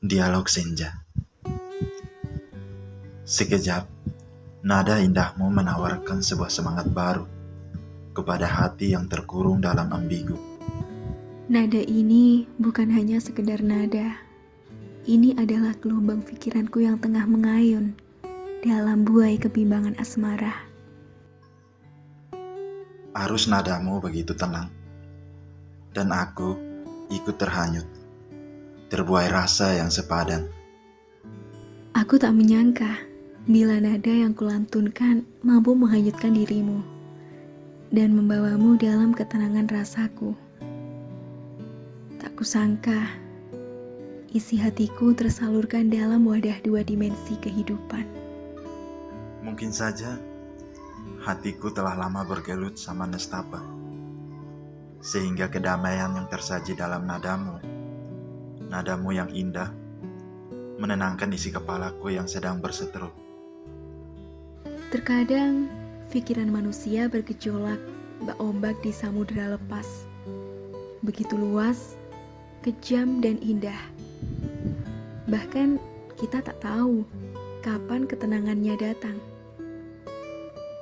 Dialog Senja. Sekejap, nada indahmu menawarkan sebuah semangat baru kepada hati yang terkurung dalam ambigu. Nada ini bukan hanya sekedar nada. Ini adalah gelombang pikiranku yang tengah mengayun dalam buai kebimbangan asmara. Arus nadamu begitu tenang, dan aku ikut terhanyut, terbuai rasa yang sepadan. Aku tak menyangka bila nada yang kulantunkan mampu menghanyutkan dirimu dan membawamu dalam ketenangan rasaku. Tak kusangka isi hatiku tersalurkan dalam wadah dua dimensi kehidupan. Mungkin saja hatiku telah lama bergelut sama nestapa, sehingga kedamaian yang tersaji dalam nadamu yang indah, menenangkan isi kepalaku yang sedang berseteru. Terkadang pikiran manusia bergejolak bak ombak di samudera lepas, begitu luas, kejam dan indah. Bahkan kita tak tahu kapan ketenangannya datang.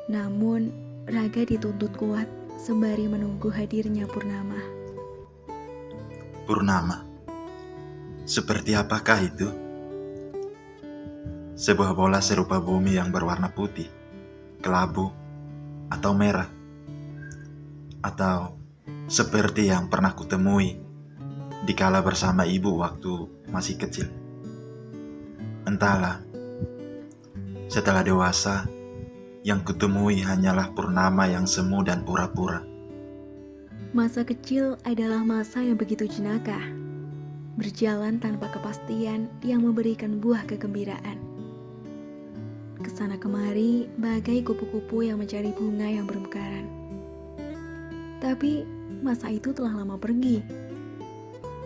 Namun raga dituntut kuat sembari menunggu hadirnya purnama. Purnama, seperti apakah itu? Sebuah bola serupa bumi yang berwarna putih, kelabu, atau merah. Atau seperti yang pernah kutemui dikala bersama ibu waktu masih kecil. Entahlah, setelah dewasa, yang kutemui hanyalah purnama yang semu dan pura-pura. Masa kecil adalah masa yang begitu jenaka, berjalan tanpa kepastian yang memberikan buah kegembiraan. Kesana kemari bagai kupu-kupu yang mencari bunga yang bermekaran. Tapi masa itu telah lama pergi.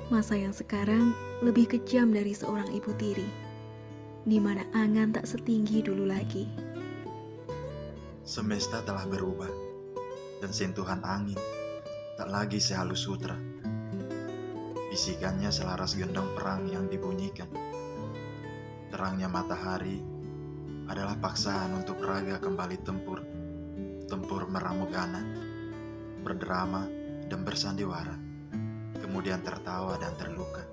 Masa yang sekarang lebih kejam dari seorang ibu tiri, di mana angan tak setinggi dulu lagi. Semesta telah berubah, dan sentuhan angin tak lagi sehalus sutra. Bisikannya selaras gendang perang yang dibunyikan. Terangnya matahari adalah paksaan untuk raga kembali tempur meramu gana, berdrama dan bersandiwara, kemudian tertawa dan terluka.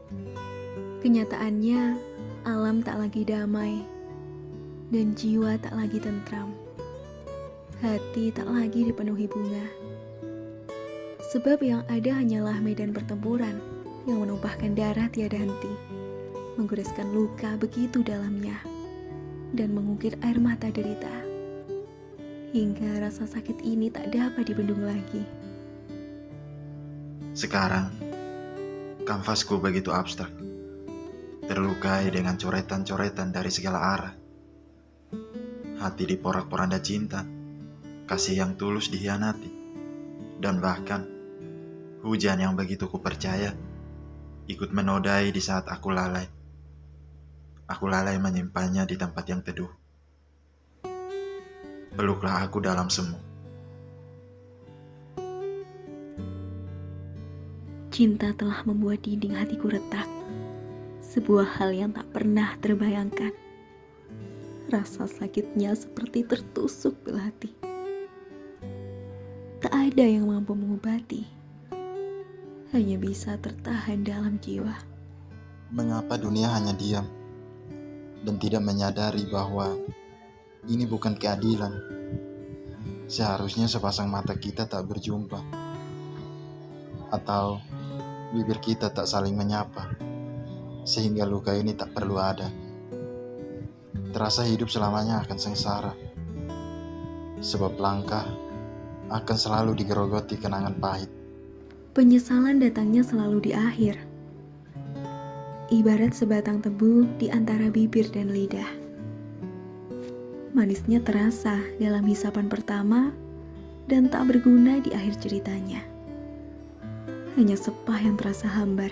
Kenyataannya, alam tak lagi damai, dan jiwa tak lagi tentram. Hati tak lagi dipenuhi bunga. Sebab yang ada hanyalah medan pertempuran yang menumpahkan darah tiada henti, menggoreskan luka begitu dalamnya, dan mengukir air mata derita. Hingga rasa sakit ini tak dapat dibendung lagi. Sekarang, kanvasku begitu abstrak, terlukai dengan coretan-coretan dari segala arah. Hati diporak-poranda cinta, kasih yang tulus dikhianati, dan bahkan hujan yang begitu kupercaya ikut menodai di saat aku lalai. Aku lalai menyimpannya di tempat yang teduh. Peluklah aku dalam semu. Cinta telah membuat dinding hatiku retak, sebuah hal yang tak pernah terbayangkan. Rasa sakitnya seperti tertusuk belati. Tak ada yang mampu mengobati, hanya bisa tertahan dalam jiwa. Mengapa dunia hanya diam dan tidak menyadari bahwa ini bukan keadilan? Seharusnya sepasang mata kita tak berjumpa, atau bibir kita tak saling menyapa, sehingga luka ini tak perlu ada. Terasa hidup selamanya akan sengsara, sebab langkah akan selalu digerogoti kenangan pahit. Penyesalan datangnya selalu di akhir, ibarat sebatang tebu di antara bibir dan lidah. Manisnya terasa dalam hisapan pertama dan tak berguna di akhir ceritanya. Hanya sepah yang terasa hambar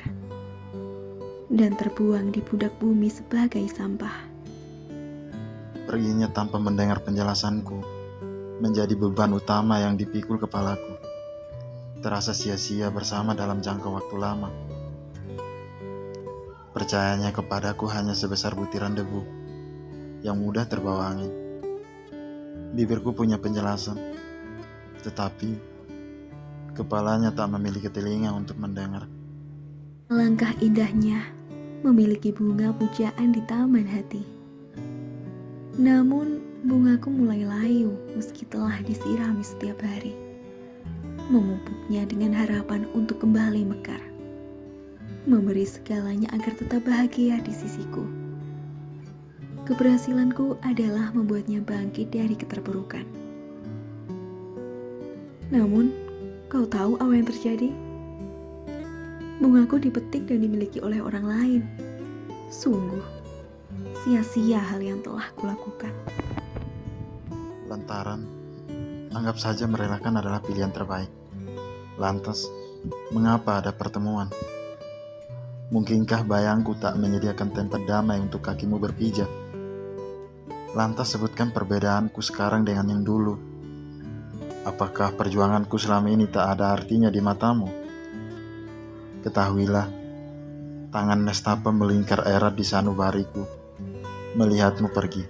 dan terbuang di budak bumi sebagai sampah. Perginya tanpa mendengar penjelasanku menjadi beban utama yang dipikul kepalaku. Terasa sia-sia bersama dalam jangka waktu lama. Kepercayaannya kepadaku hanya sebesar butiran debu yang mudah terbawa angin. Bibirku punya penjelasan, tetapi kepalanya tak memiliki telinga untuk mendengar. Alangkah indahnya memiliki bunga pujaan di taman hati. Namun bungaku mulai layu meski telah disirami setiap hari, memupuknya dengan harapan untuk kembali mekar, memberi segalanya agar tetap bahagia di sisiku. Keberhasilanku adalah membuatnya bangkit dari keterpurukan. Namun, kau tahu apa yang terjadi? Bungaku dipetik dan dimiliki oleh orang lain. Sungguh, sia-sia hal yang telah kulakukan. Lantaran, anggap saja merelakan adalah pilihan terbaik. Lantas, mengapa ada pertemuan? Mungkinkah bayangku tak menyediakan tempat damai untuk kakimu berpijak? Lantas sebutkan perbedaanku sekarang dengan yang dulu. Apakah perjuanganku selama ini tak ada artinya di matamu? Ketahuilah, tangan nestapa melingkar erat di sanubariku, melihatmu pergi.